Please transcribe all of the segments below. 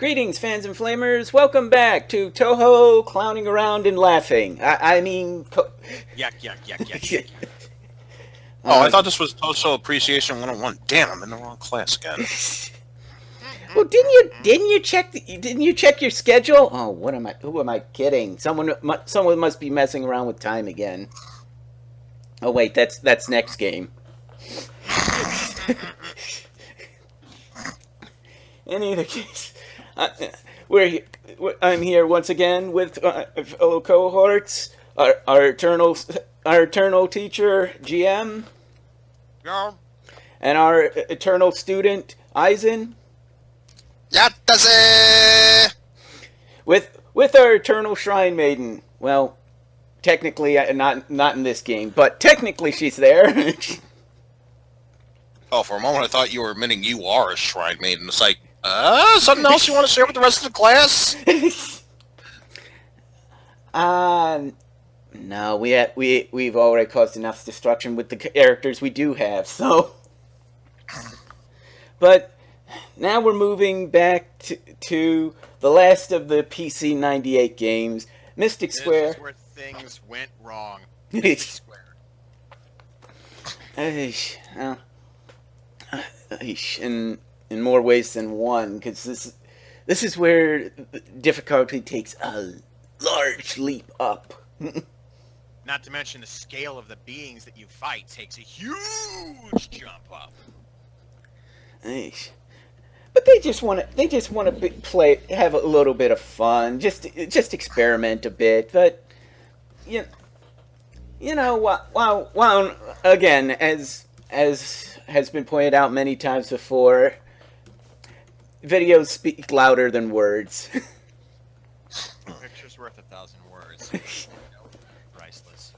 Greetings, fans and flamers. Welcome back to Touhou clowning around and laughing. I mean, Yuck, yuck, yuck, yuck, yuck. Oh, I thought this was Toso Appreciation 101. Damn, I'm in the wrong class again. well, didn't you check your schedule? Oh, what am I? Who am I kidding? Someone must be messing around with time again. Oh wait, that's next game. In either case, I'm here once again with fellow cohorts, our eternal teacher GM, Yeah. and our eternal student Eisen, Yatase! with our eternal shrine maiden. Well, technically not in this game, but technically she's there. Oh, for a moment I thought you were admitting you are a shrine maiden. It's like, something else you want to share with the rest of the class? No, we've already caused enough destruction with the characters we do have, so. But now we're moving back to the last of the PC 98 games, Mystic Square. This is where things went wrong. Mystic Square. In more ways than one, because this is where difficulty takes a large leap up. Not to mention the scale of the beings that you fight takes a huge jump up. But they just want to play, have a little bit of fun, just experiment a bit. But you know, while again, as has been pointed out many times before, videos speak louder than words. A picture's worth 1,000 words. Priceless.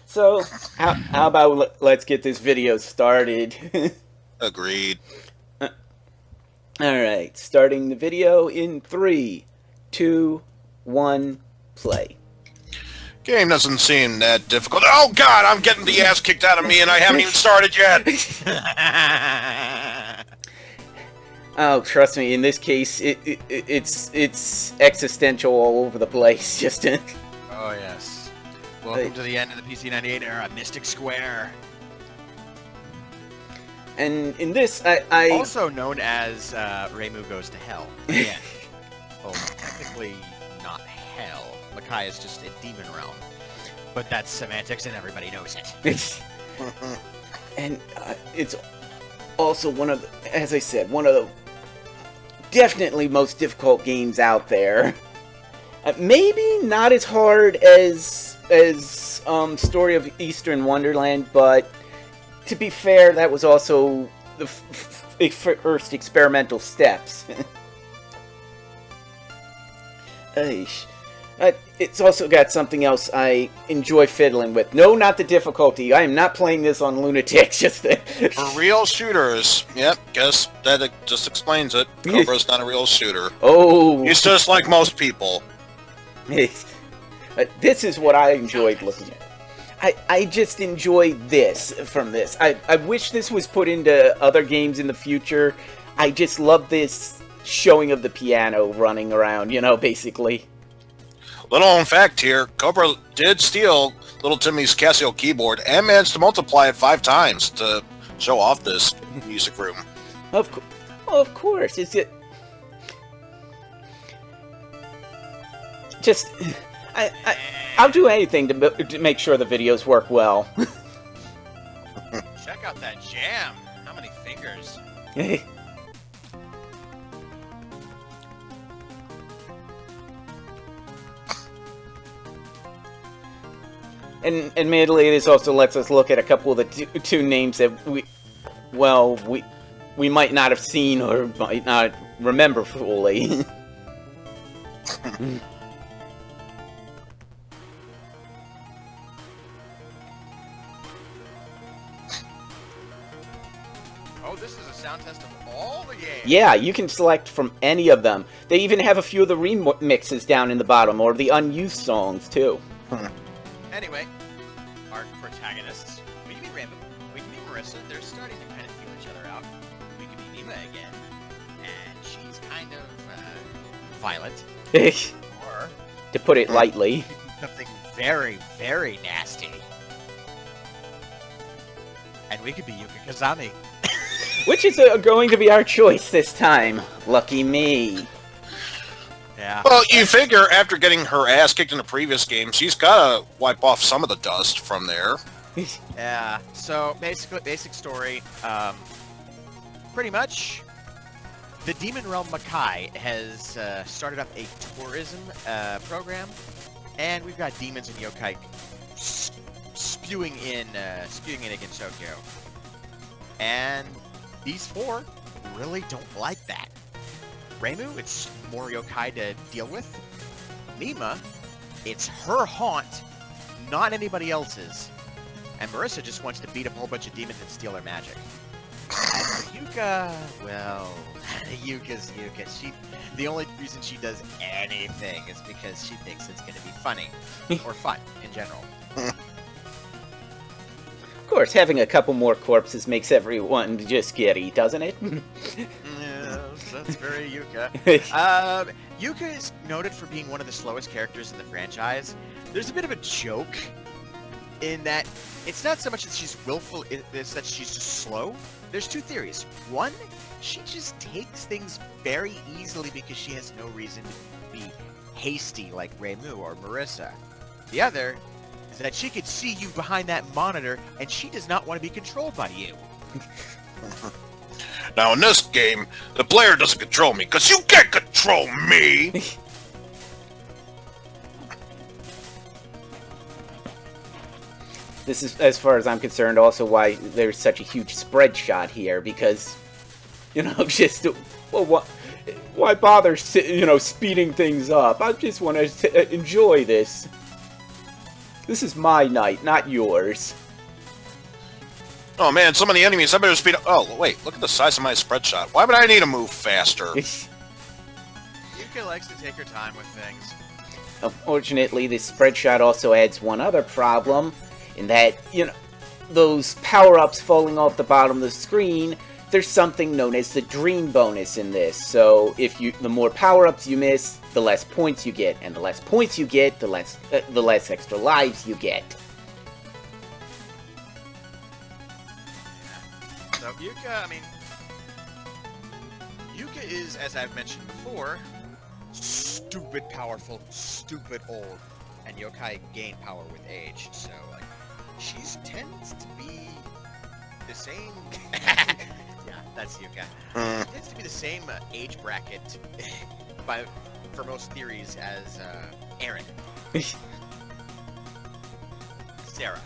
So, how about let's get this video started? Agreed. Alright, starting the video in 3, 2, 1, play. Game doesn't seem that difficult. Oh god, I'm getting the ass kicked out of me and I haven't even started yet! Oh, trust me, in this case, it's existential all over the place, just Oh yes. Welcome to the end of the PC 98 era, Mystic Square. And in this, I also known as Reimu Goes to Hell. Yeah. Well, technically not hell. Makai is just a demon realm. But that's semantics and everybody knows it. And it's also one of the, as I said, one of the definitely most difficult games out there. Maybe not as hard as Story of Eastern Wonderland, but to be fair, that was also the first experimental steps. It's also got something else I enjoy fiddling with. No, not the difficulty. I am not playing this on Lunatics. Just For real shooters. Yep, guess that just explains it. Cobra's not a real shooter. Oh. He's just like most people. This is what I enjoyed looking at. I just enjoy this from this. I wish this was put into other games in the future. I just love this showing of the piano running around, you know, basically. Little known fact here, Cobra did steal Little Timmy's Casio keyboard and managed to multiply it 5 times to show off this music room. Of course. It's it. Just, I'll do anything to make sure the videos work well. Check out that jam. How many fingers? And admittedly, this also lets us look at a couple of the two names that we might not have seen or might not remember fully. Oh, this is a sound test of all the games. Yeah, you can select from any of them. They even have a few of the remixes down in the bottom, or the unused songs, too. Anyway, our protagonists, we can be Rainbow, we can be Marissa, they're starting to kind of feel each other out. We can be Nima again, and she's kind of violent, or to put it lightly. something very, very nasty. And we could be Yuka Kazami. Which is going to be our choice this time. Lucky me. Yeah. Well, you figure after getting her ass kicked in the previous game, she's got to wipe off some of the dust from there. Yeah. So basically, basic story. Pretty much, the Demon Realm Makai has started up a tourism program, and we've got demons and yokai spewing in against Tokyo. And these four really don't like that. Reimu, it's more yokai to deal with. Mima, it's her haunt, not anybody else's. And Marissa just wants to beat up a whole bunch of demons and steal their magic. And for Yuka, well, Yuka's Yuka. The only reason she does anything is because she thinks it's going to be funny. Or fun, in general. Of course, having a couple more corpses makes everyone just giddy, doesn't it? Yes, that's very Yuka. Yuka is noted for being one of the slowest characters in the franchise. There's a bit of a joke in that it's not so much that she's willful, it's that she's just slow. There's two theories. One, she just takes things very easily because she has no reason to be hasty like Reimu or Marissa. The other is that she could see you behind that monitor and she does not want to be controlled by you. Now, in this game, the player doesn't control me, because you can't control me! This is, as far as I'm concerned, also why there's such a huge spread shot here, because, you know, just, well, why bother, you know, speeding things up? I just want to enjoy this. This is my night, not yours. Oh man, so many enemies, I better speed up. Oh, wait, look at the size of my spread shot. Why would I need to move faster? Yuka likes to take her time with things. Unfortunately, this spread shot also adds one other problem, in that, you know, those power-ups falling off the bottom of the screen, there's something known as the dream bonus in this. So, the more power-ups you miss, the less points you get, and the less points you get, the less extra lives you get. So Yuka, I mean, Yuka is, as I've mentioned before, stupid powerful, stupid old, and yokai gain power with age. So, like, she tends to be the same. Yeah, that's Yuka. She tends to be the same age bracket for most theories as Aaron. Sarah,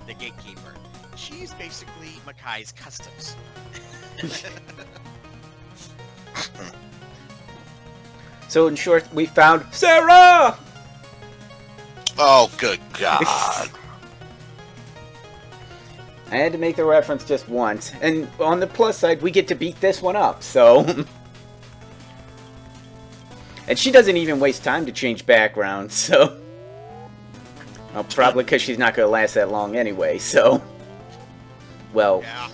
the gatekeeper. She's basically Makai's customs. So, in short, we found Sarah! Oh, good God. I had to make the reference just once. And on the plus side, we get to beat this one up, so... And she doesn't even waste time to change backgrounds, so... Well, probably because she's not going to last that long anyway, so... Well... Yeah.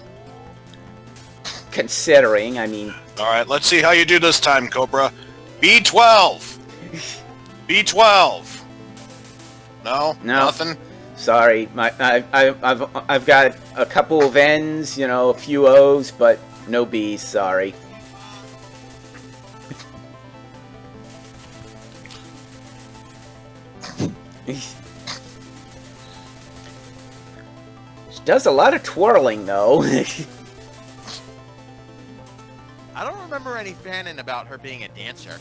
Considering, I mean... Alright, let's see how you do this time, Cobra. B12! B12! No? No. Nothing? Sorry, I've got a couple of N's, you know, a few O's, but no B's, sorry. She does a lot of twirling, though. I don't remember any fanning about her being a dancer.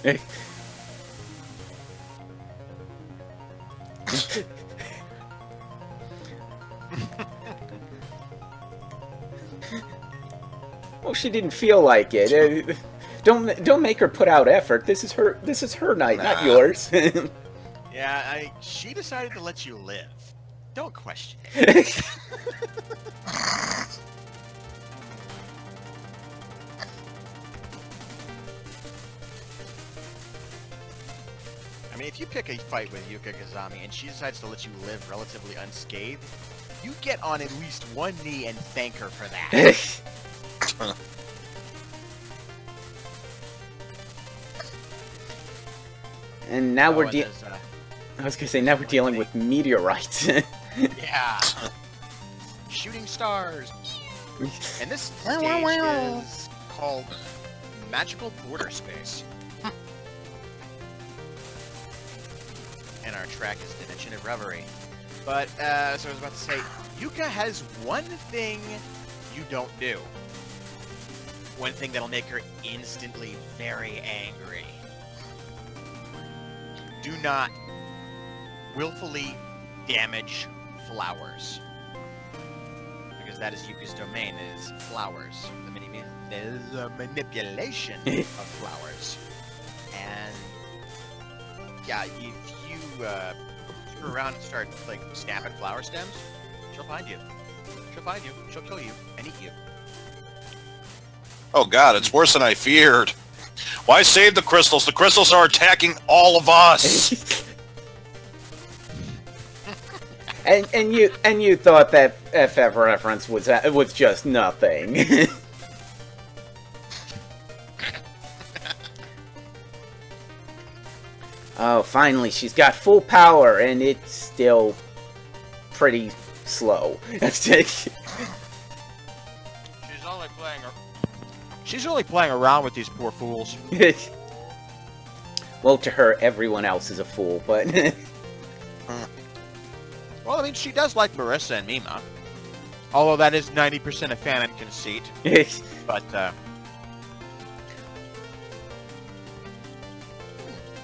Well, she didn't feel like it. Don't make her put out effort. This is her night, not yours. Yeah, she decided to let you live. Don't question it. I mean, if you pick a fight with Yuka Kazami and she decides to let you live relatively unscathed, you get on at least one knee and thank her for that. And now Oh, and there's, I was gonna say, now we're dealing with meteorites. yeah. Shooting stars. And this stage is called Magical Border Space. And our track is Dimension of Reverie. But, so I was about to say, Yuka has one thing you don't do. One thing that'll make her instantly very angry. Do not willfully damage flowers. Because that is Yuka's domain, is flowers. There's a manipulation of flowers. And yeah, if you screw around and start like snapping flower stems, she'll find you. She'll find you, she'll kill you, and eat you. Oh god, it's worse than I feared. Why save the crystals? The crystals are attacking all of us. and you thought that FF reference was just nothing. Oh, finally, she's got full power, and it's still pretty slow. She's only playing around with these poor fools. Well, to her, everyone else is a fool, but... Well, I mean, she does like Marissa and Mima. Although that is 90% a fan and conceit. But,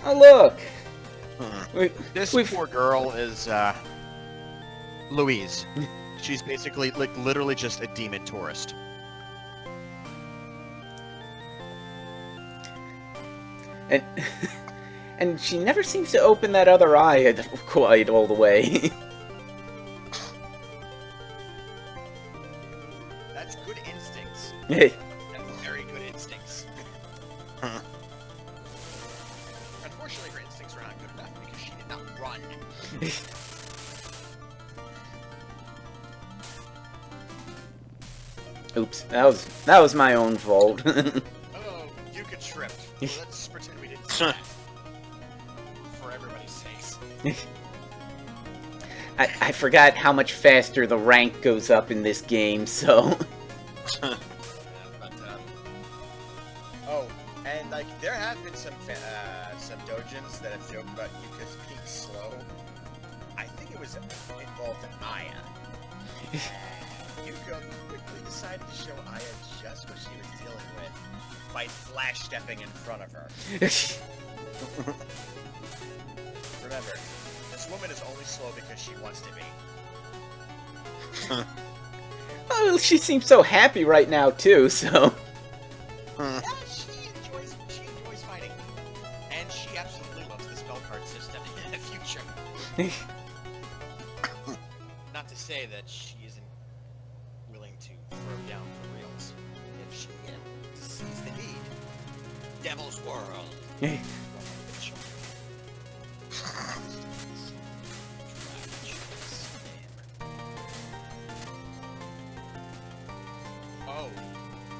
Oh, look! This poor girl is, Louise. She's basically, like, literally just a demon tourist. And she never seems to open that other eye quite all the way. That's good instincts. Hey. That's very good instincts. Unfortunately, her instincts were not good enough because she did not run. Oops, that was my own fault. Oh, Yuka tripped. Let's pretend we didn't see that. For everybody's sakes. I forgot how much faster the rank goes up in this game, so... Oh, and like there have been some dojins that have joked about Yuka's being slow. I think it was involved in Aya. Yuka quickly decided to show Aya just what she was dealing with by flash stepping in front of her. Remember, this woman is only slow because she wants to be. Oh, she seems so happy right now, too, so... Yeah, she enjoys fighting. And she absolutely loves the spell card system in the future. Not to say that she isn't willing to throw down for reals if she sees the need. Devil's World.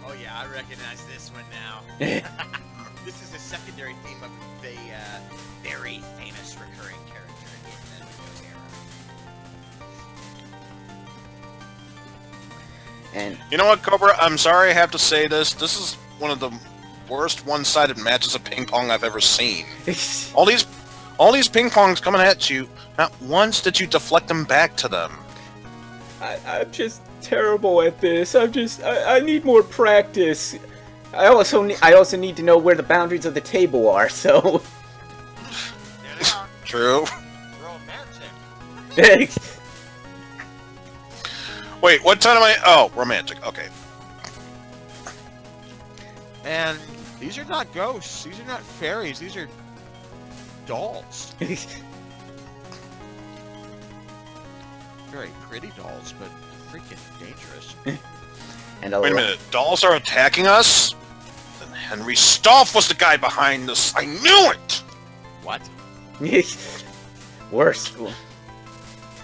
Oh yeah, I recognize this one now. This is a secondary theme of the very famous recurring character in the Windows era. And You know what, Cobra? I'm sorry I have to say this. This is one of the worst one-sided matches of ping pong I've ever seen. All these ping pongs coming at you. Not once did you deflect them back to them. I'm just terrible at this. I need more practice. I also need to know where the boundaries of the table are, so... There they are. True. Romantic. Wait, what time am I? Oh, romantic. Okay. And these are not ghosts. These are not fairies. These are dolls. Very pretty dolls, but freaking dangerous. And Wait a minute. Dolls are attacking us? Then Henry Stoff was the guy behind this. I knew it! What? Worse.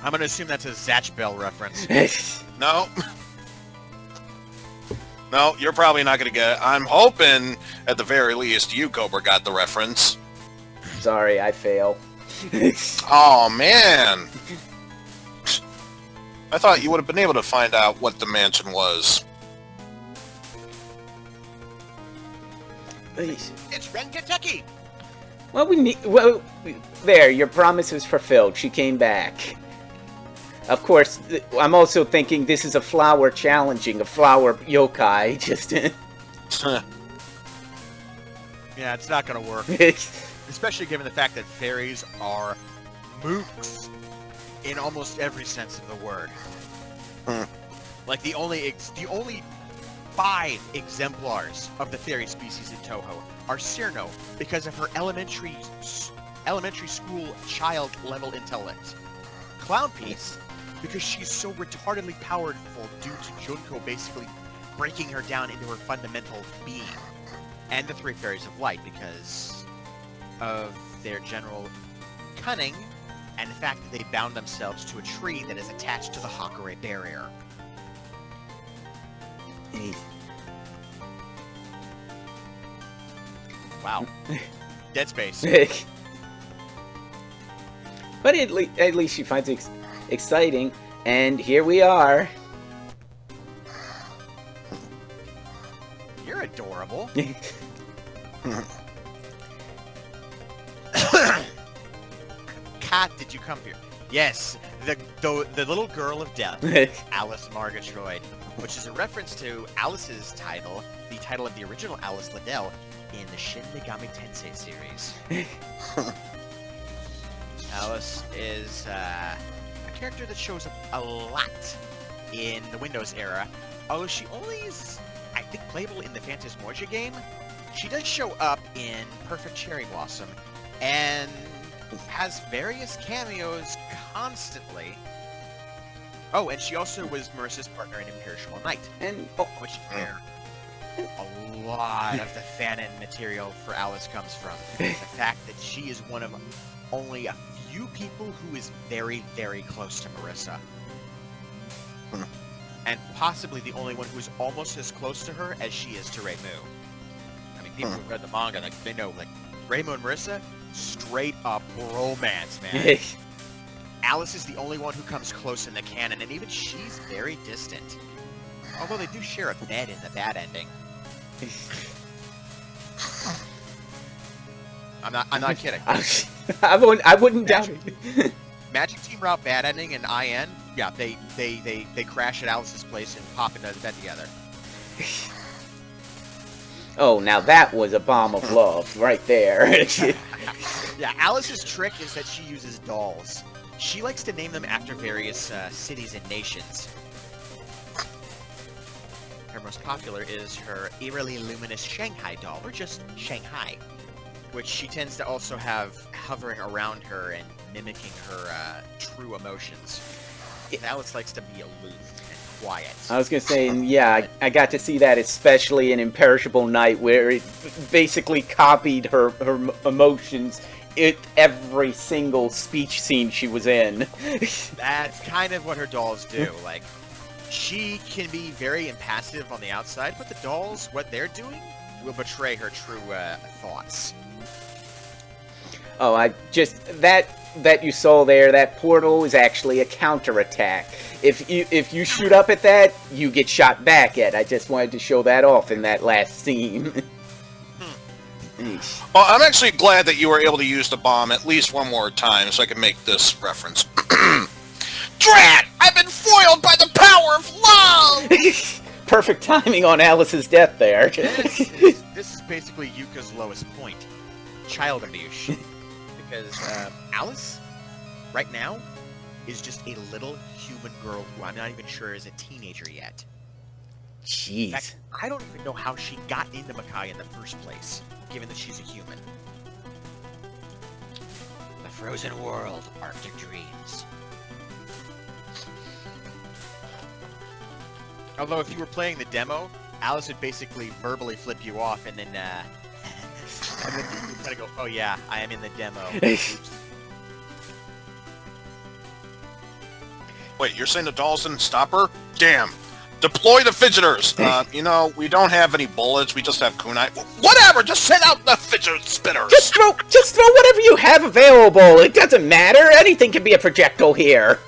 I'm gonna assume that's a Zatch Bell reference. No. No, you're probably not going to get it. I'm hoping, at the very least, you, Cobra, got the reference. sorry, I fail. Oh, man. I thought you would have been able to find out what the mansion was. It's Ren, Kentucky! Well, well, there, your promise was fulfilled. She came back. Of course, I'm also thinking this is a flower challenging a flower yokai. Just. Yeah, it's not gonna work. Especially given the fact that fairies are mooks in almost every sense of the word. Like the only 5 exemplars of the fairy species in Touhou are Cyrno because of her elementary school child level intellect. Clownpiece because she's so retardedly powerful due to Junko basically breaking her down into her fundamental being. And the 3 fairies of light because of their general cunning and the fact that they bound themselves to a tree that is attached to the Hakure barrier. Wow. Dead Space. But at least she finds it exciting, and here we are. You're adorable. Cat, did you come here? Yes, the little girl of death, Alice Murgatroyd, which is a reference to Alice's title, the title of the original Alice Liddell in the Shin Megami Tensei series. Alice is a character that shows up a lot in the Windows era, although she only is, I think, playable in the Phantasmagoria game. She does show up in Perfect Cherry Blossom, and has various cameos constantly. Oh, and she also was Marissa's partner in Imperishable Night, which is where a lot of the fanon material for Alice comes from. The fact that she is one of only a few people who is very, very close to Marissa. And possibly the only one who is almost as close to her as she is to Reimu. I mean, people who've read the manga, like, they know, like, Reimu and Marissa, straight up romance, man. Alice is the only one who comes close in the canon, and even she's very distant. Although they do share a bed in the bad ending. I'm not kidding. I wouldn't doubt it. Magic Team Route bad ending and IN, yeah, they crash at Alice's place and pop into the bed together. Oh, now that was a bomb of love right there. Yeah, Alice's trick is that she uses dolls. She likes to name them after various cities and nations. Her most popular is her eerily luminous Shanghai doll, or just Shanghai, which she tends to also have hovering around her and mimicking her true emotions. And Alice likes to be aloof and quiet. I was gonna say, yeah, I got to see that especially in Imperishable Night, where it basically copied her emotions in every single speech scene she was in. That's kind of what her dolls do. Like, she can be very impassive on the outside, but the dolls, what they're doing, will betray her true thoughts. Oh, that you saw there, that portal is actually a counterattack. If you shoot up at that, you get shot back at. I just wanted to show that off in that last scene. Well, I'm actually glad that you were able to use the bomb at least one more time so I can make this reference. Drat! I've been foiled by the power of love! Perfect timing on Alice's death there. This is basically Yuka's lowest point. Child abuse. Because Alice, right now, is just a little human girl who I'm not even sure is a teenager yet. Jeez. In fact, I don't even know how she got into Makai in the first place, given that she's a human. The frozen world, Arctic Dreams. Although if you were playing the demo, Alice would basically verbally flip you off and then you kind of go, oh yeah, I am in the demo. Oops. Wait, you're saying the dolls didn't stop her? Damn. Deploy the fidgeters. You know, we don't have any bullets. We just have kunai. Whatever. Just send out the fidget spinners. Just throw whatever you have available. It doesn't matter. Anything can be a projectile here.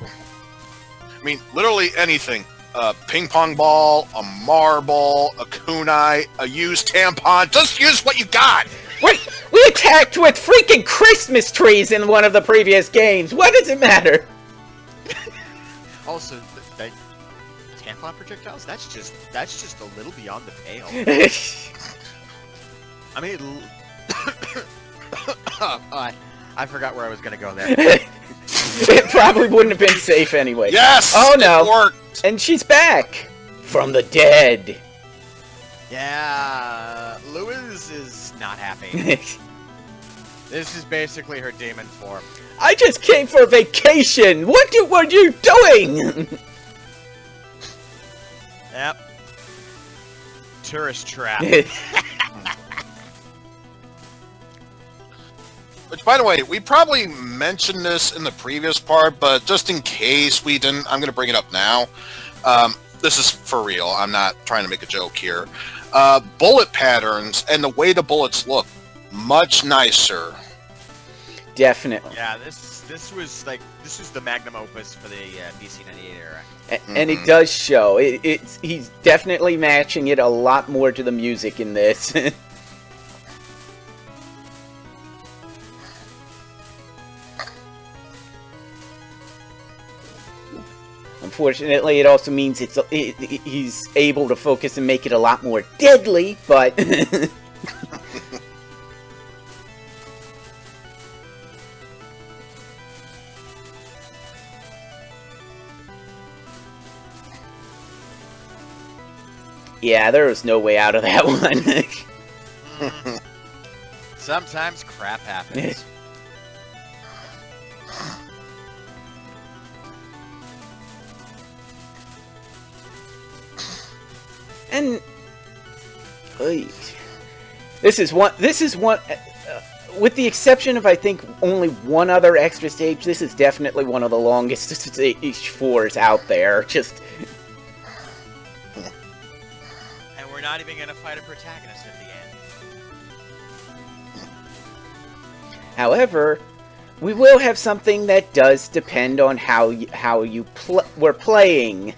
I mean, literally anything. A ping pong ball, a marble, a kunai, a used tampon. Just use what you got. We attacked with freaking Christmas trees in one of the previous games. What does it matter? Also, the tampon projectiles? That's just a little beyond the pale. I mean, I forgot where I was gonna go there. It probably wouldn't have been safe anyway. Yes! Oh no! It worked! And she's back! From the dead! Yeah, Lewis is not happy. This is basically her demon form. I just came for a vacation! What were you doing? Yep. Tourist trap. Which, by the way, we probably mentioned this in the previous part, but just in case we didn't, I'm going to bring it up now. This is for real. I'm not trying to make a joke here. Bullet patterns and the way the bullets look, much nicer. Definitely. Yeah, this was the magnum opus for the BC98 era. And it does show. He's definitely matching it a lot more to the music in this. Unfortunately, it also means he's able to focus and make it a lot more deadly, but... Yeah, there was no way out of that one. Sometimes crap happens. And this is one. With the exception of, I think, only one other extra stage, this is definitely one of the longest stage 4s out there. Just. And we're not even gonna fight a protagonist at the end. However, we will have something that does depend on how we're playing.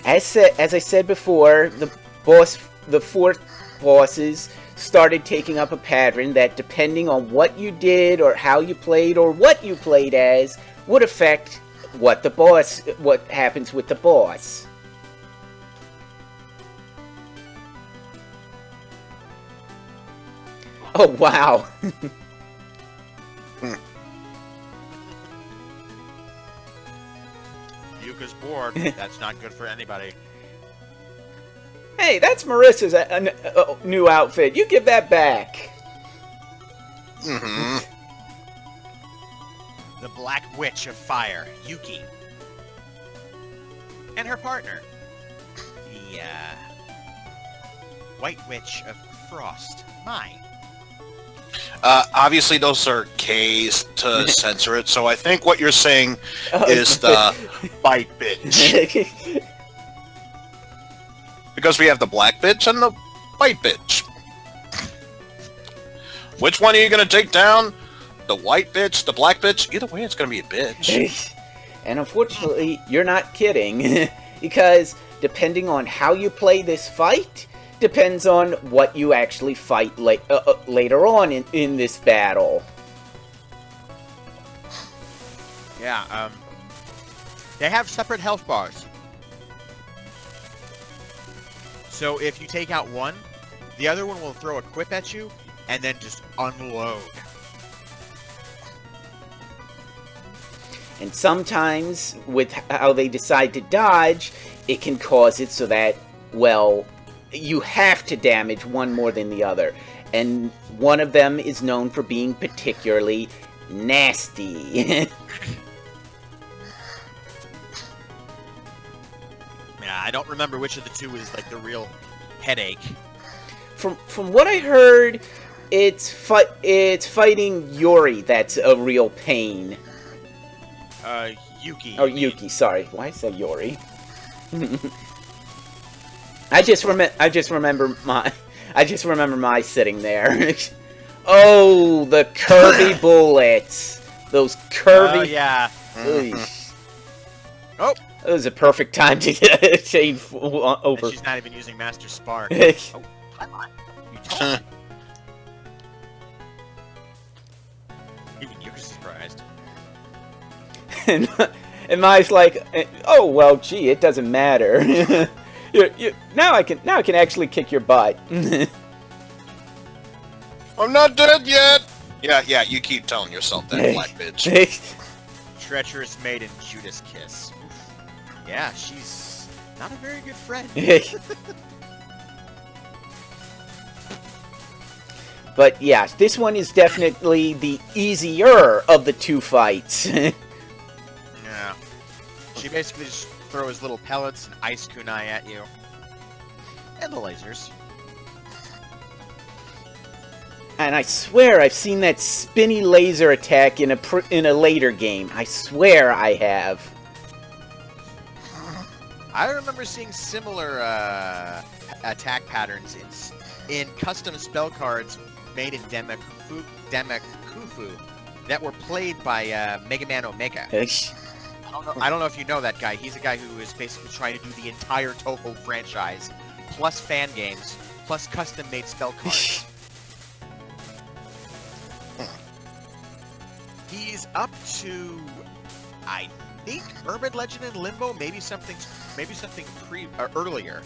As I said before, the 4 bosses started taking up a pattern that, depending on what you did or how you played or what you played as, would affect what happens with the boss. Oh wow. Yuka's bored. That's not good for anybody. Hey, that's Marissa's new outfit. You give that back. Mm-hmm. The Black Witch of Fire, Yuki. And her partner, the White Witch of Frost, Mai. Obviously, those are K's to censor it, so I think what you're saying is the bite bitch. Because we have the black bitch and the white bitch. Which one are you going to take down? The white bitch, the black bitch? Either way, it's going to be a bitch. And unfortunately, you're not kidding. Because depending on how you play this fight, depends on what you actually fight later on in this battle. Yeah, they have separate health bars. So if you take out one, the other one will throw a quip at you, and then just unload. And sometimes, with how they decide to dodge, it can cause it so that, well, you have to damage one more than the other. And one of them is known for being particularly nasty. Yeah, I don't remember which of the two is like the real headache. From what I heard, it's fighting Yuri that's a real pain. Yuki. Oh, Yuki, sorry. Why say Yuri? I just remember my sitting there. Oh, the Kirby bullets. Those Kirby. Oh yeah. Oh. It was a perfect time to get shade over. And she's not even using Master Spark. Oh, come on. You told me. Even you're surprised. and Mai's like, oh well, gee, it doesn't matter. Now I can actually kick your butt. I'm not dead yet. Yeah, you keep telling yourself that, black bitch. Treacherous maiden, Judas kiss. Yeah, she's not a very good friend. But yeah, this one is definitely the easier of the two fights. Yeah. She basically just throws little pellets and ice kunai at you. And the lasers. And I swear I've seen that spinny laser attack in a later game. I swear I have. I remember seeing similar attack patterns in custom spell cards made in Demakufu that were played by Mega Man Omega. I don't know if you know that guy. He's a guy who is basically trying to do the entire Touhou franchise, plus fan games, plus custom-made spell cards. He's up to, I think, Urban Legend and Limbo, maybe something earlier,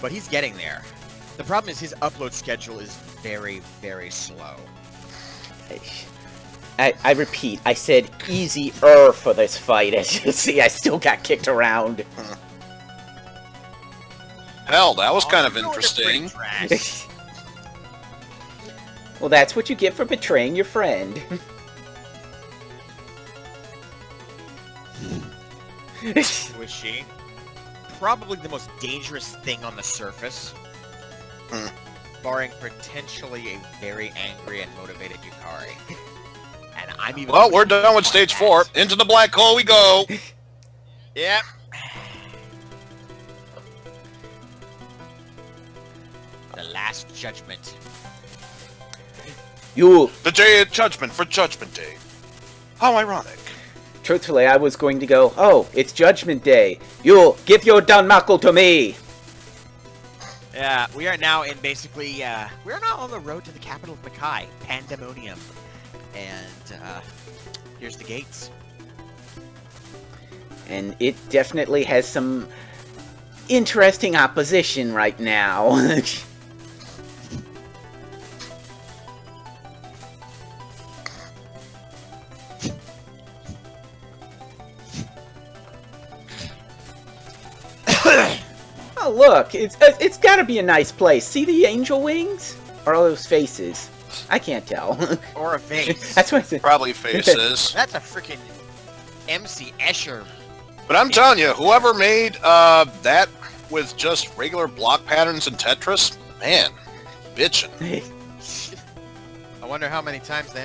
but he's getting there. The problem is his upload schedule is very, very slow. I repeat, I said easier for this fight. As you see, I still got kicked around. Hell, that was kind of interesting. Well, that's what you get for betraying your friend. Who is she? Probably the most dangerous thing on the surface. Barring potentially a very angry and motivated Yukari. And I'm even... Well, we're done with stage 4. Into the black hole we go! Yep. The Last Judgment. The day of judgment for Judgment Day. How ironic. Truthfully, I was going to go, oh, it's Judgment Day. You'll give your Danmaku to me! Yeah, we are now in basically, we're now on the road to the capital of Makai, Pandemonium. And, here's the gates. And it definitely has some interesting opposition right now. Oh, look, it's gotta be a nice place. See the angel wings? Or all those faces? I can't tell. Or a face. That's what I said. Probably faces. That's a freaking MC Escher. But I'm telling you, whoever made that with just regular block patterns in Tetris, man, bitchin'. I wonder how many times they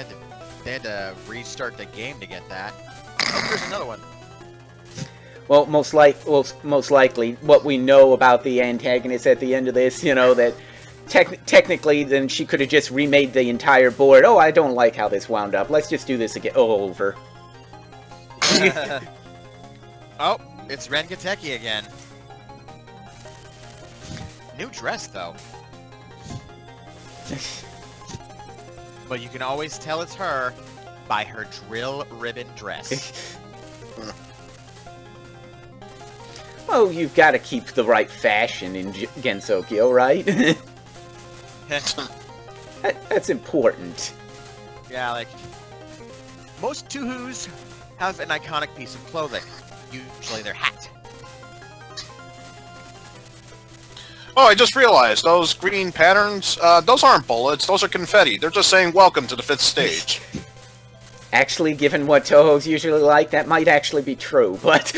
had to restart the game to get that. Oh, here's another one. Well, most likely, what we know about the antagonist at the end of this, you know, that technically, then she could have just remade the entire board. Oh, I don't like how this wound up. Let's just do this again. Oh, over. Oh, it's Rengateki again. New dress, though. But you can always tell it's her by her drill ribbon dress. Well, you've got to keep the right fashion in Gensokyo, right? That's important. Yeah, like, most Touhous have an iconic piece of clothing. Usually their hat. Oh, I just realized, those green patterns, those aren't bullets, those are confetti. They're just saying, welcome to the 5th stage. Actually, given what Touhou's usually like, that might actually be true, but...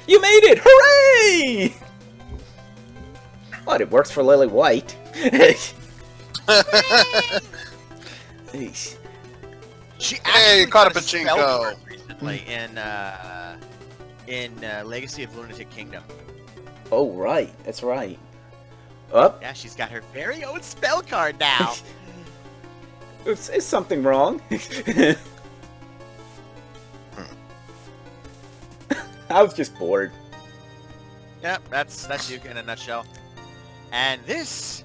You made it! Hooray! What, it works for Lily White. She Hey, caught a spelled pachinko. for a reason. recently in Legacy of Lunatic Kingdom. Oh, right. That's right. Up. Yeah, she's got her very own spell card now. Is something wrong? I was just bored. Yep, that's Yuka in a nutshell. And this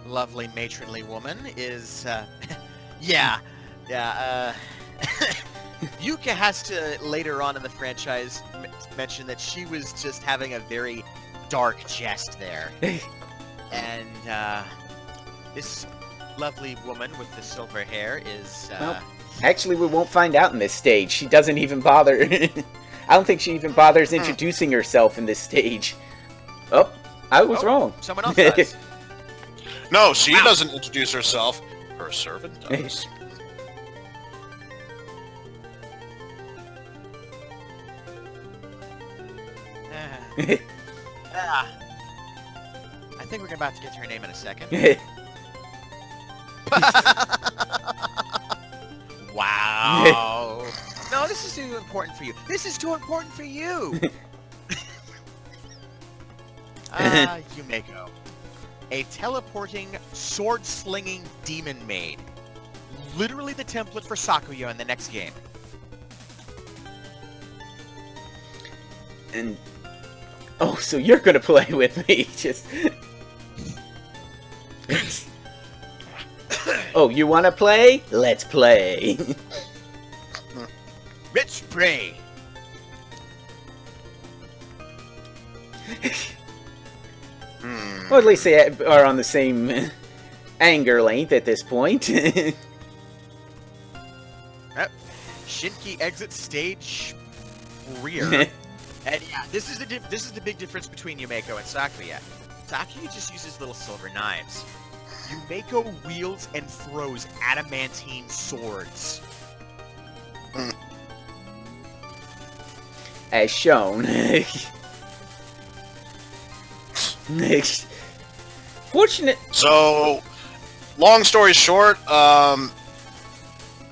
lovely matronly woman is, Yuka has to later on in the franchise mention that she was just having a very dark jest there. And this lovely woman with the silver hair is. Well, actually, we won't find out in this stage. She doesn't even bother. I don't think she even bothers introducing herself in this stage. Oh, I was wrong. Someone else does. No, she doesn't introduce herself. Her servant does. I think we're about to get to her name in a second. Wow. No, this is too important for you. This is too important for you. Yumeko. A teleporting, sword-slinging demon maid. Literally the template for Sakuya in the next game. And oh, so you're gonna play with me? Just oh, you wanna play? Let's play. Let's pray. Or at least they are on the same anger length at this point. Shinki exits stage rear. And yeah, this is the big difference between Yumeko and Sakuya. Sakuya just uses little silver knives. Yumeko wields and throws adamantine swords. As shown. Fortunate. So, long story short,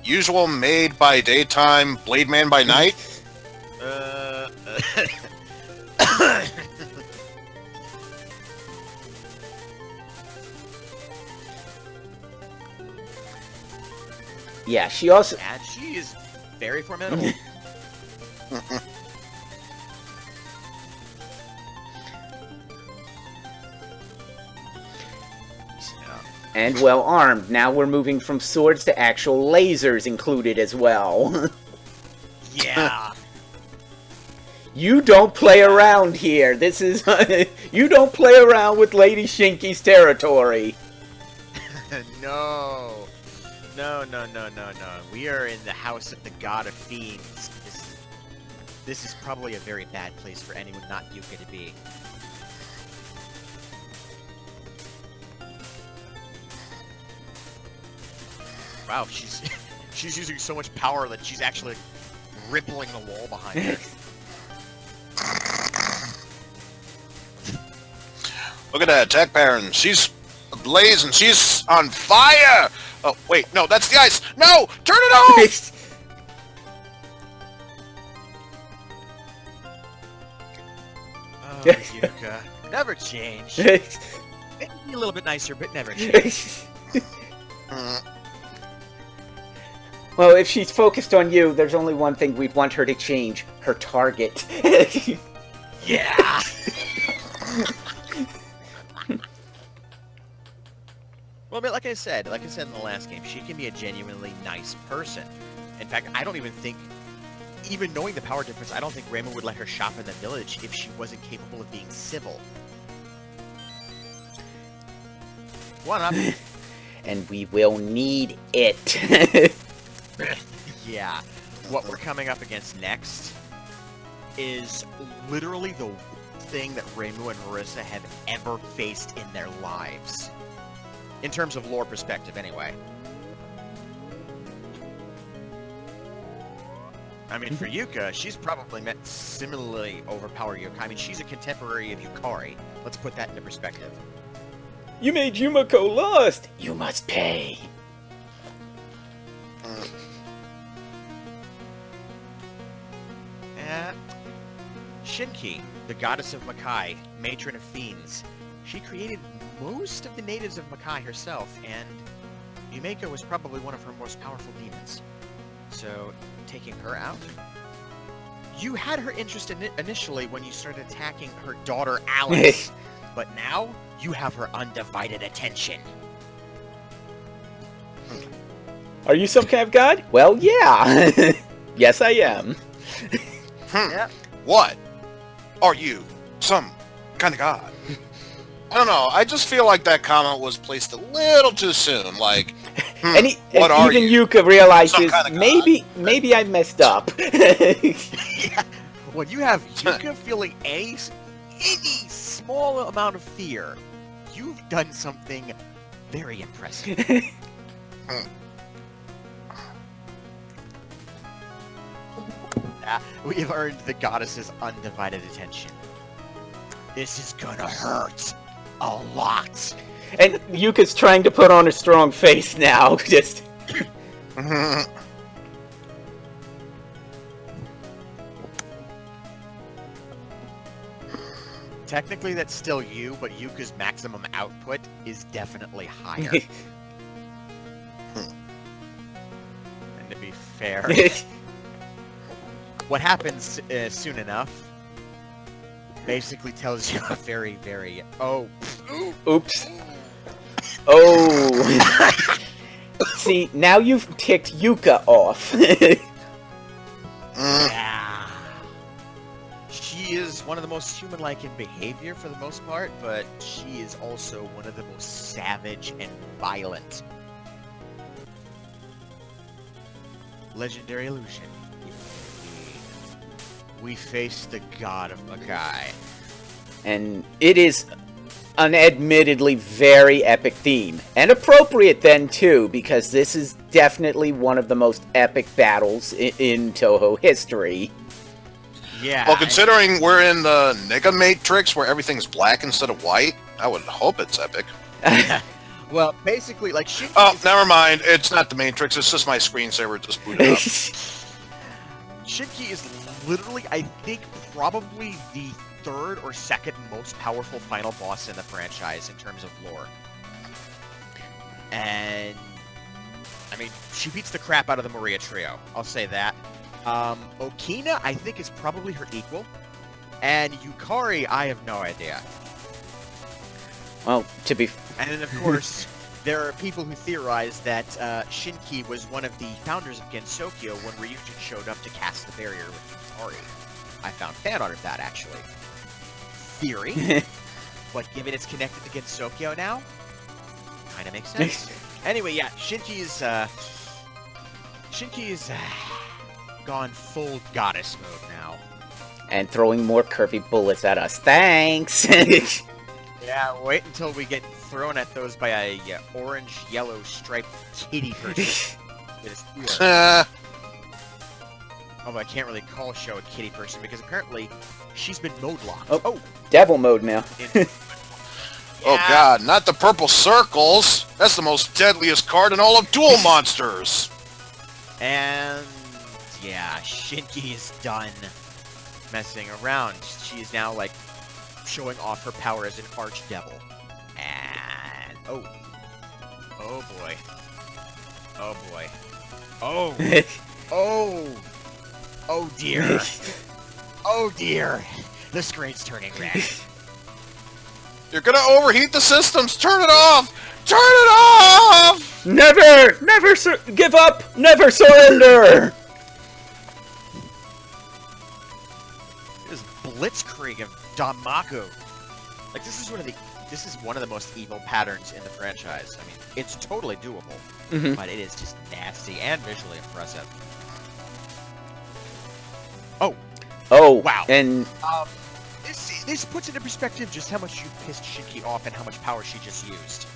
usual maid by daytime, blade man by night. Yeah, she also. And she is very formidable. And well armed. Now we're moving from swords to actual lasers included as well. Yeah. You don't play around here. This is... you don't play around with Lady Shinki's territory. No. No. We are in the house of the god of fiends. This is probably a very bad place for anyone not Yuka to be. Wow, she's using so much power that she's actually rippling the wall behind her. Look at that attack pattern. She's ablaze and she's on fire. Oh wait, no, that's the ice. No, turn it off. Oh, Yuka, never change. Maybe be a little bit nicer, but never change. Well, if she's focused on you, there's only one thing we'd want her to change. Her target. Yeah! Well, but like I said in the last game, she can be a genuinely nice person. In fact, I don't even think, even knowing the power difference, I don't think Raymond would let her shop in the village if she wasn't capable of being civil. One up. And we will need it. Yeah. What we're coming up against next is literally the thing that Reimu and Marissa have ever faced in their lives. In terms of lore perspective, anyway. I mean, for Yuka, she's probably met similarly overpowered Yuka. I mean, she's a contemporary of Yukari. Let's put that into perspective. You made Yumeko lost! You must pay! Shinki, the goddess of Makai, matron of fiends, she created most of the natives of Makai herself, and Yumeko was probably one of her most powerful demons. So, taking her out? You had her interest in it initially when you started attacking her daughter Alice, but now you have her undivided attention. Are you some kind of god? Well, yeah. Yes, I am. Yep. What? Are you some kind of god? I don't know. I just feel like that comment was placed a little too soon. Like, And what are even you? Yuka realizes Some kind of maybe I messed up. Yeah. When you have Yuka feeling any small amount of fear, you've done something very impressive. We've earned the goddess's undivided attention. This is gonna hurt a lot. And Yuka's trying to put on a strong face now. Just Technically, that's still you, but Yuka's maximum output is definitely higher. And to be fair, what happens soon enough basically tells you a very, very oops. Oh. See, now you've ticked Yuka off. yeah. She is one of the most human-like in behavior for the most part, but she is also one of the most savage and violent. Legendary illusion. We face the god of Makai. And it is an admittedly very epic theme. And appropriate then, too, because this is definitely one of the most epic battles in Touhou history. Yeah. Well, considering we're in the Nega Matrix where everything's black instead of white, I would hope it's epic. Well, basically, like, Shinki Oh, never mind. It's not the Matrix. It's just my screensaver just booted up. Shinki is literally, I think, probably the third or second most powerful final boss in the franchise in terms of lore. And, I mean, she beats the crap out of the Maria trio. I'll say that. Okina, I think, is probably her equal. And Yukari, I have no idea. Well, to be... And then, of course, there are people who theorize that Shinki was one of the founders of Gensokyo when Ryujin showed up to cast the barrier with Yukari. I found fan art of that, actually. Theory. But given it's connected to Gensokyo now, kind of makes sense. Anyway, yeah, Shinki's gone full goddess mode now. And throwing more curvy bullets at us. Thanks! Yeah, wait until we get thrown at those by a orange-yellow striped kitty person. Although I can't really call Sho a kitty person because apparently she's been mode locked. Oh, devil mode now. Oh god, not the purple circles! That's the most deadliest card in all of Duel Monsters! And yeah, Shinki is done messing around. She is now like showing off her power as an archdevil. And oh boy. Oh boy. Oh dear. Oh dear. The screen's turning red. You're gonna overheat the systems! Turn it off! Turn it off! Never give up! Never surrender! This blitzkrieg of Danmaku. Like this is one of the most evil patterns in the franchise. I mean, it's totally doable, but it is just nasty and visually impressive. Oh, wow. And this puts into perspective just how much you pissed Shinki off and how much power she just used.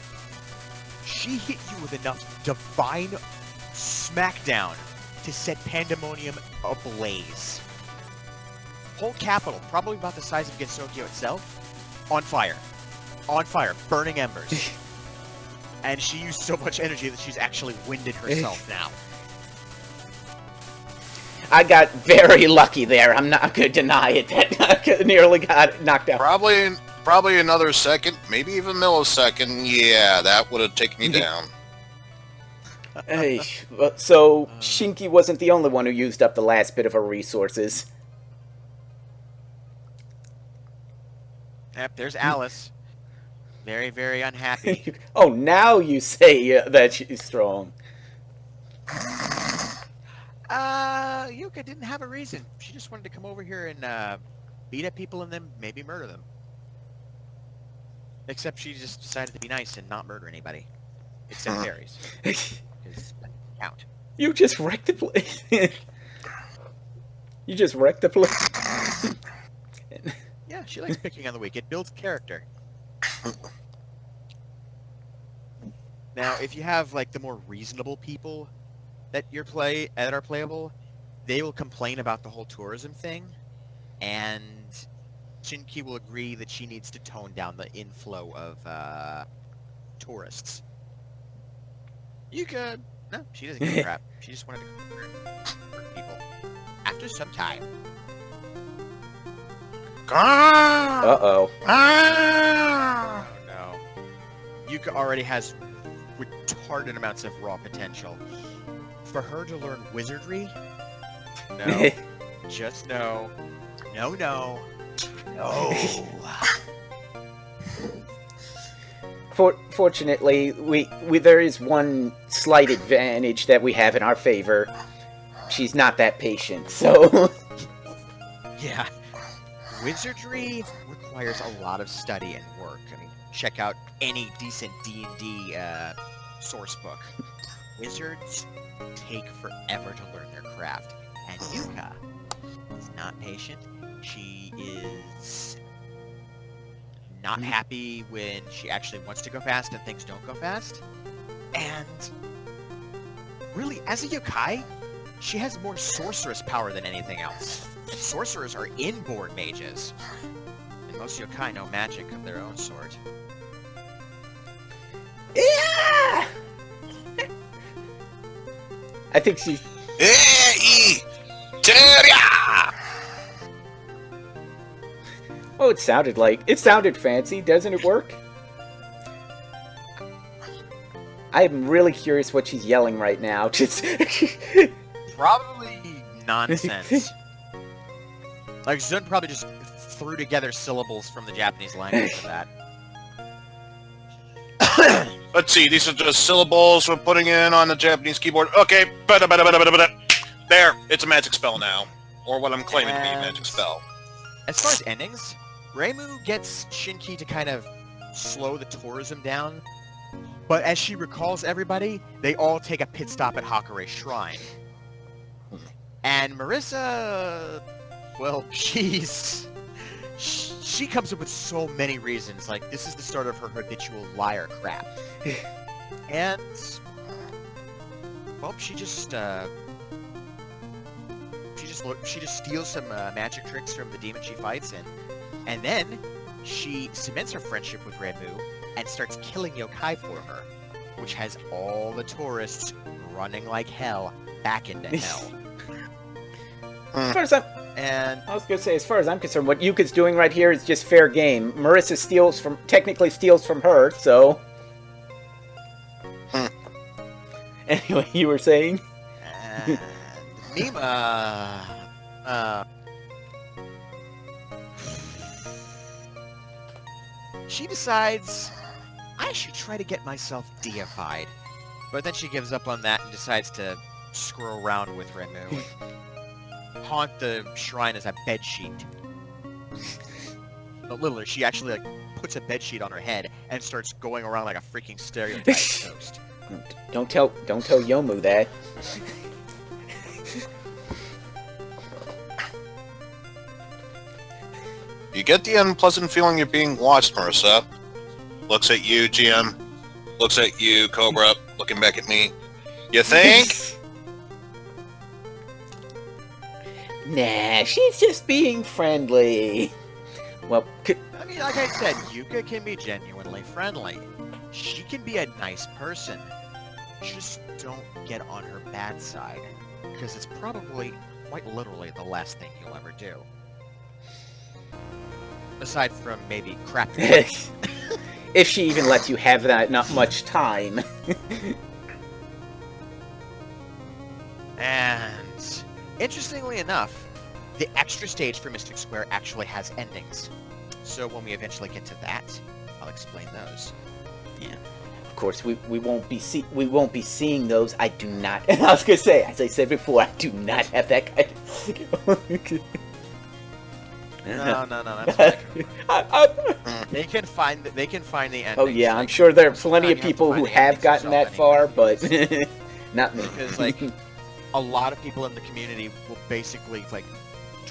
She hit you with enough divine smackdown to set Pandemonium ablaze. Whole capital, probably about the size of Gensokyo itself, on fire. On fire, burning embers. And she used so much energy that she's actually winded herself now. I got very lucky there. I'm not going to deny it. That I nearly got knocked out. Probably another second, maybe even millisecond. Yeah, that would have taken me down. Hey, so Shinki wasn't the only one who used up the last bit of her resources. Yep, there's Alice. Very, very unhappy. Oh, now you say that she's strong. Yuka didn't have a reason. She just wanted to come over here and beat up people and then maybe murder them. Except she just decided to be nice and not murder anybody. Except fairies. Because that doesn't count. You just wrecked the place. You just wrecked the place. Yeah, she likes picking on the weak. It builds character. Now, if you have like the more reasonable people that are playable, they will complain about the whole tourism thing, and Shinki will agree that she needs to tone down the inflow of tourists. Yuka, no, she doesn't give a crap. She just wanted to convert people. After some time. Uh-oh. Oh no. Yuka already has retarded amounts of raw potential. For her to learn wizardry? No. Just no. No, no. No. Fortunately, there is one slight advantage that we have in our favor. She's not that patient, so... Yeah. Wizardry requires a lot of study and work. I mean, check out any decent D&D source book. Wizards take forever to learn their craft. And Yuka is not patient. She is not happy when she actually wants to go fast and things don't go fast. And really, as a yokai, she has more sorceress power than anything else. Sorcerers are inborn mages. And most yokai know magic of their own sort. Yeah! I think she... Oh, it sounded fancy. Doesn't it work? I'm really curious what she's yelling right now. Just... Probably nonsense. Like, Zun probably just threw together syllables from the Japanese language for that. Let's see, these are just syllables we're putting in on the Japanese keyboard. Okay, there, it's a magic spell now. Or what I'm claiming to be a magic spell. As far as endings, Reimu gets Shinki to kind of slow the tourism down, but as she recalls everybody, they all take a pit stop at Hakure's shrine. And Marissa, well, she comes up with so many reasons. Like, this is the start of her habitual liar crap. And, well, she just steals some magic tricks from the demon she fights, and then she cements her friendship with Reimu and starts killing yokai for her, which has all the tourists running like hell back into hell. As far as I was gonna say, as far as I'm concerned, what Yuka's doing right here is just fair game. Marissa technically steals from her, so. Anyway, you were saying? And Mima, she decides, I should try to get myself deified. But then she gives up on that and decides to screw around with Reimu. Haunt the shrine as a bedsheet. But literally, she actually puts a bedsheet on her head and starts going around like a freaking stereotype ghost. Don't tell Yomu that. You get the unpleasant feeling you're being watched, Marissa. Looks at you, GM. Looks at you, Cobra. Looking back at me. You think? Nah, she's just being friendly. Well, I mean, like I said, Yuka can be genuinely friendly. She can be a nice person. Just don't get on her bad side, because it's probably quite literally the last thing you'll ever do. Aside from maybe crap. If she even lets you have that not much time. And interestingly enough, the extra stage for Mystic Square actually has endings. So when we eventually get to that, I'll explain those. Yeah. Of course, we won't be seeing those. I do not. I was gonna say, as I said before, I do not have that kind of. No, that's fine. They can find the endings. Oh yeah, I'm sure there are plenty of people who have gotten that far, but not me. Because like a lot of people in the community will basically like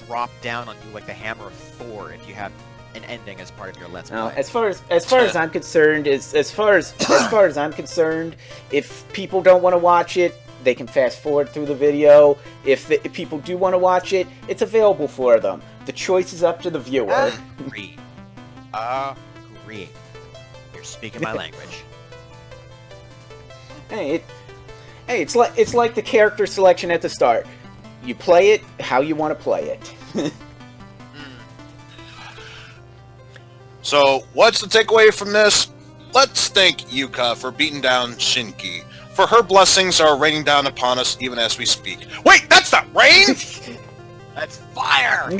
drop down on you like the hammer of Thor if you have an ending as part of your Let's Play. As far as I'm concerned, as far as I'm concerned, if people don't want to watch it, they can fast forward through the video. If people do want to watch it, it's available for them. The choice is up to the viewer. Agree. Agree. You're speaking my language. Hey, it's like the character selection at the start. You play it how you want to play it. So, what's the takeaway from this? Let's thank Yuka for beating down Shinki. For her blessings are raining down upon us even as we speak. Wait, that's not rain! That's fire!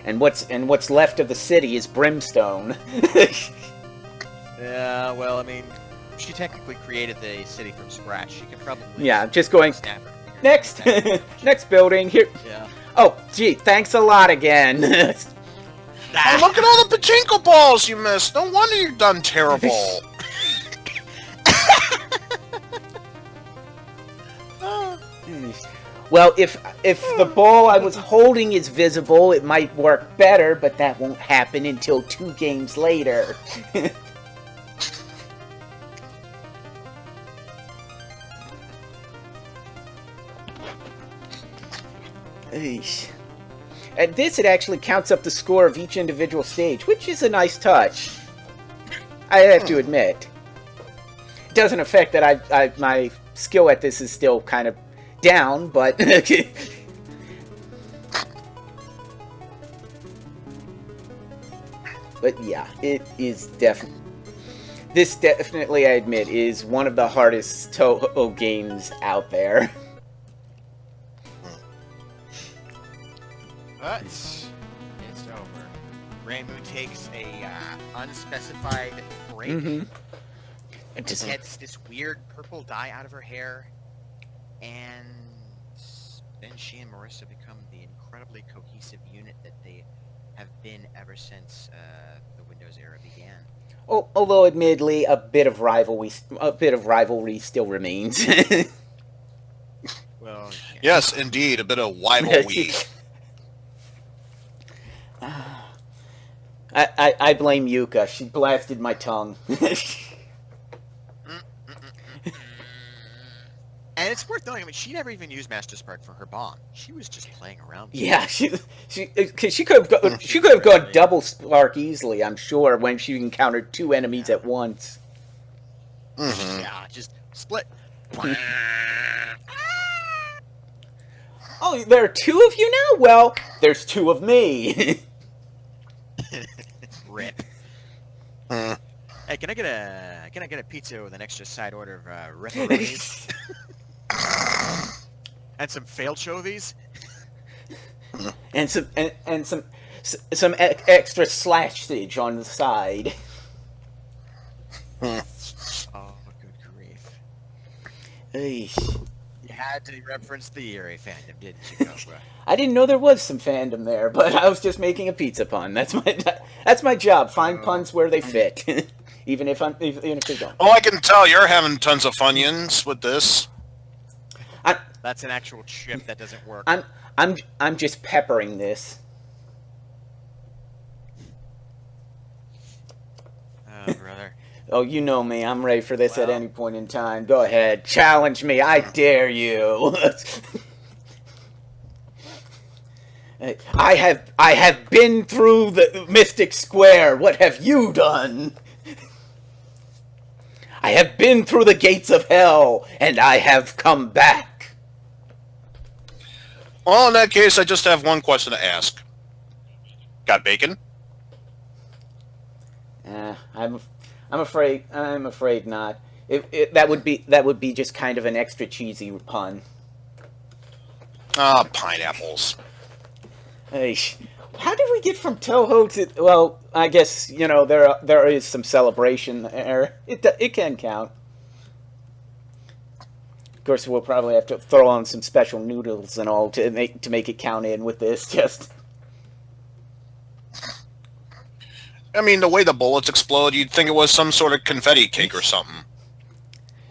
And what's left of the city is brimstone. Yeah, well, I mean, she technically created the city from scratch. She can probably... Yeah, just going... Snap her. Next! Next building, here... Yeah. Oh, gee, thanks a lot again. Oh, look at all the pachinko balls you missed! No wonder you've done terrible! Well, if the ball I was holding is visible, it might work better, but that won't happen until 2 games later. Eesh. At this, it actually counts up the score of each individual stage, which is a nice touch. I have to admit. It doesn't affect that my skill at this is still kind of down, but... But yeah, it is definitely... This definitely, I admit, is one of the hardest Touhou games out there. But it's over. Reimu takes a unspecified break. Mm-hmm. And just gets this weird purple dye out of her hair. And then she and Marissa become the incredibly cohesive unit that they have been ever since the Windows era began. Although, admittedly, a bit of rivalry still remains. Well, yeah. Yes, indeed, a bit of rivalry. I blame Yuka. She blasted my tongue. And it's worth noting, I mean, she never even used Master Spark for her bomb. She was just playing around. Yeah, she could have gone double spark easily, I'm sure, when she encountered 2 enemies at once. Mm-hmm. Yeah, just split. Oh, there are 2 of you now? Well, there's 2 of me. Rip. Hey, can I get a pizza with an extra side order of ripperonis? And some failed chovies? and some extra sausage on the side. Oh, good grief. Eesh. You had to reference the Eerie fandom, didn't you, Cobra? I didn't know there was some fandom there, but I was just making a pizza pun. That's my job. Find puns where they fit, even if they don't. Oh, I can tell you're having tons of funyuns with this. That's an actual chip that doesn't work. I'm just peppering this. Oh, brother. Oh, you know me. I'm ready for this at any point in time. Go ahead. Challenge me. I dare you. I have been through the Mystic Square. What have you done? I have been through the gates of hell, and I have come back. Well, in that case, I just have one question to ask. Got bacon? I'm afraid not. That would be just kind of an extra cheesy pun. Ah, pineapples. Hey, how did we get from Touhou to? Well, I guess there is some celebration there. It can count. Of course, we'll probably have to throw on some special noodles and all to make it count in with this. Just I mean, the way the bullets explode, you'd think it was some sort of confetti cake or something.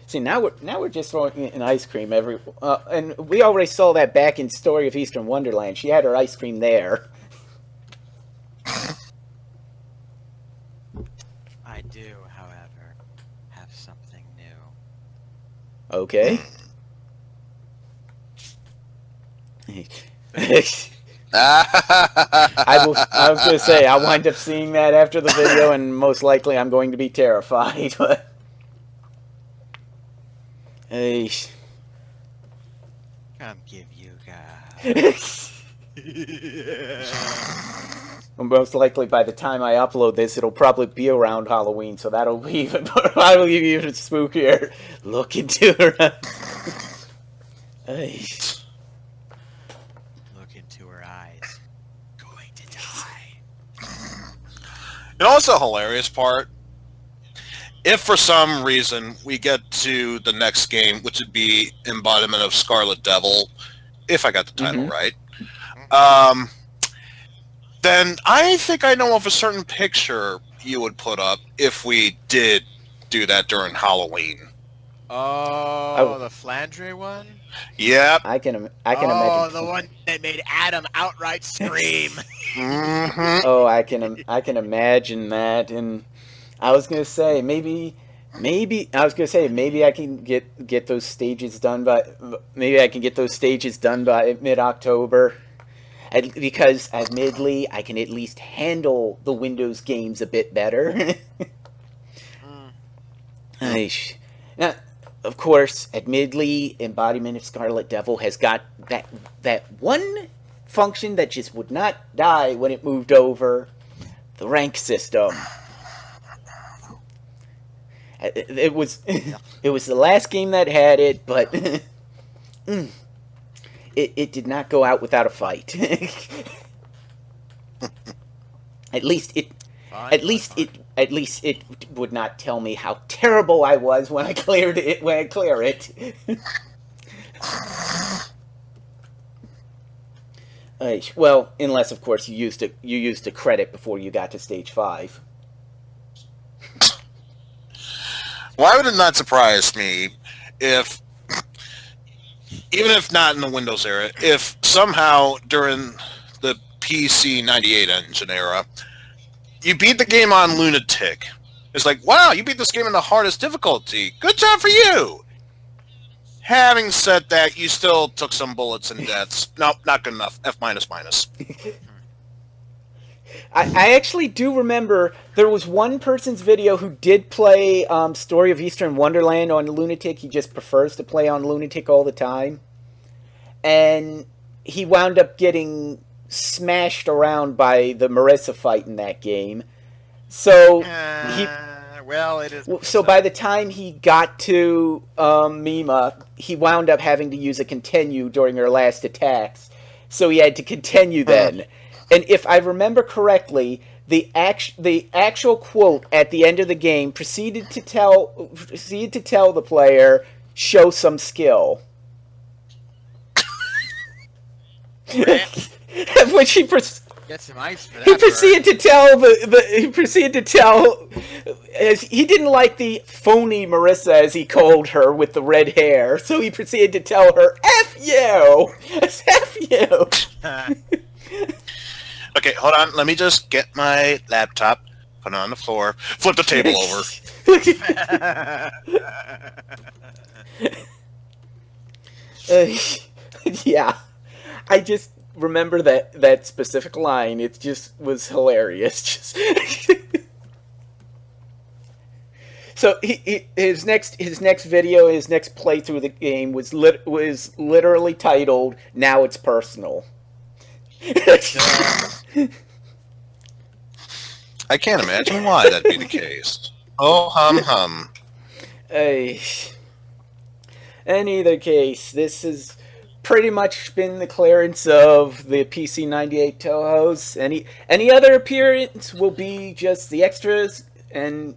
see, now we're just throwing in ice cream every, and we already saw that back in Story of Eastern Wonderland. She had her ice cream there. I do, however, have something new. Okay. I was going to say, I'll wind up seeing that after the video, and most likely I'm going to be terrified. But hey, Come give you guys. most likely by the time I upload this, it'll probably be around Halloween, so that'll be even spookier. Look into her. Hey. Look into her eyes. Going to die. And also, hilarious part, if for some reason we get to the next game, which would be Embodiment of Scarlet Devil, if I got the title right, then I think I know of a certain picture you would put up if we did do that during Halloween. Oh, the Flandre one? Yep. I can imagine. Oh, the one that made Adam outright scream. Oh, I can imagine that, and I was gonna say maybe I can get those stages done by mid-October, because admittedly I can at least handle the Windows games a bit better. Now, of course, admittedly, Embodiment of Scarlet Devil has got that one function that just would not die when it moved over, the rank system. It was the last game that had it, but it did not go out without a fight. At least it would not tell me how terrible I was when I cleared it. When I clear it. Well, unless of course you used a credit before you got to stage 5. Why would it not surprise me if, even if not in the Windows era, if somehow during the PC 98 engine era, you beat the game on Lunatic? It's like, wow, you beat this game in the hardest difficulty. Good job for you! Having said that, you still took some bullets and deaths. Nope, not good enough. F minus minus. I actually do remember there was one person's video who did play Story of Eastern Wonderland on Lunatic. He just prefers to play on Lunatic all the time. And he wound up getting smashed around by the Marissa fight in that game. So by the time he got to Mima, he wound up having to use a continue during her last attacks. So he had to continue then. And if I remember correctly, the actual quote at the end of the game proceeded to tell the player, "Show some skill." Which Get some ice for that. He proceeded to tell he didn't like the phony Marissa, as he called her, with the red hair. So he proceeded to tell her, "F you, F you." Okay, hold on. Let me just get my laptop, put it on the floor, flip the table over. Yeah, I just remember that specific line. It just was hilarious. So his next video, his next playthrough of the game was literally titled "Now It's Personal." I can't imagine why that'd be the case. Oh, hum. Hey. In either case, this has pretty much been the clearance of the PC-98 Touhous. Any other appearance will be just the extras, and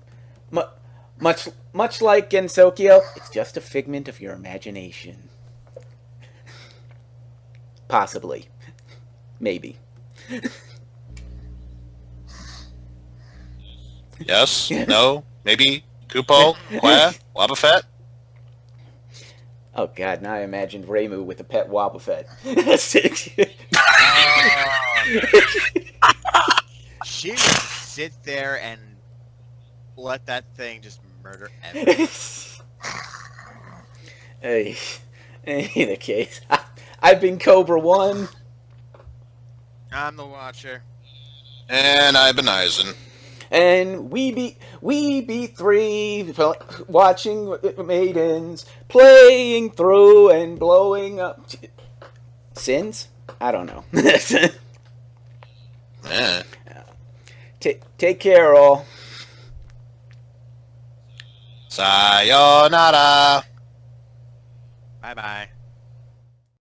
much like Gensokyo, it's just a figment of your imagination. Possibly. Maybe. Yes, no, maybe, Kupo, Qua, Wobbuffet. Oh god, now I imagined Reimu with a pet Wobbuffet. She would sit there and let that thing just murder everyone. Hey, in either case, I've been Cobra 1. I'm the Watcher. And I've been Eisen. And we be three watching maidens playing through and blowing up sins. I don't know. Yeah. Take care, all. Sayonara. Bye bye.